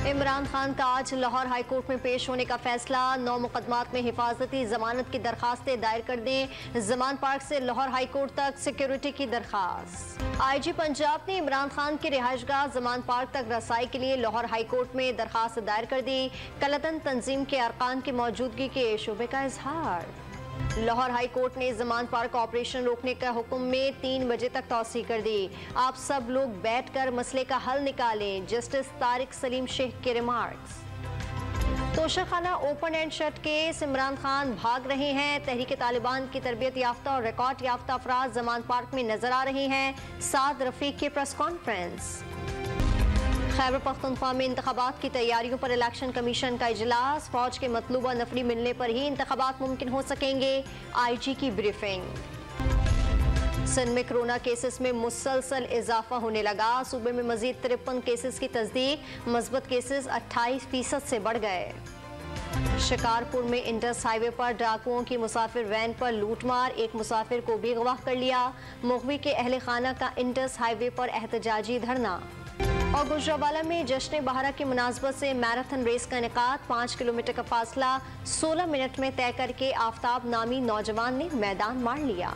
इमरान खान का आज Lahore high court में पेश होने का फैसला। 9 मुकदमात में हिफाजती जमानत की दरखास्तें दायर कर दें। जमान पार्क से लाहौर हाई कोर्ट तक सिक्योरिटी की दरखास्त। IG पंजाब ने इमरान खान की रिहाइशगाह जमान पार्क तक रसाई के लिए लाहौर हाई कोर्ट में दरखास्त दायर कर दी। कलतन तंजीम के अरकान की मौजूदगी के शुबे का इजहार। लाहौर हाई कोर्ट ने जमान पार्क ऑपरेशन रोकने का हुक्म में 3 बजे तक तौसी कर दी। आप सब लोग बैठकर मसले का हल निकालें, जस्टिस तारिक सलीम शेख के remarks. Toshakhana open and shut case, Imran Khan भाग रहे हैं। तहरीक तालिबान की तरबियत याफ्ता और रिकॉर्ड याफ्ता अफराद जमान पार्क में नजर आ रहे हैं। साद रफीक की प्रेस कॉन्फ्रेंस। खैबर पख्तूनख्वा में इंतखाबात की तैयारियों पर इलेक्शन कमीशन का इजलास। फौज के मतलूबा नफरी मिलने पर ही इंतखाबात मुमकिन हो सकेंगे। IG की ब्रीफिंग। सिंध में कोरोना केसेस में मुसलसल इजाफा होने लगा। सूबे में मजीद 53 केसेस की तस्दीक। मस्बत केसेस 28% से बढ़ गए। शिकारपुर में इंडस हाईवे पर डाकुओं की मुसाफिर वैन पर लूटमार, एक मुसाफिर को भी अगवा कर लिया। मुगवी के अहले खाना का इंडस हाईवे पर एहतजाजी धरना। और गुजरावाला में जश्न बहारा की मुनासबत से मैराथन रेस का इनेकाद। 5 किलोमीटर का फासला 16 मिनट में तय करके आफ्ताब नामी नौजवान ने मैदान मार लिया।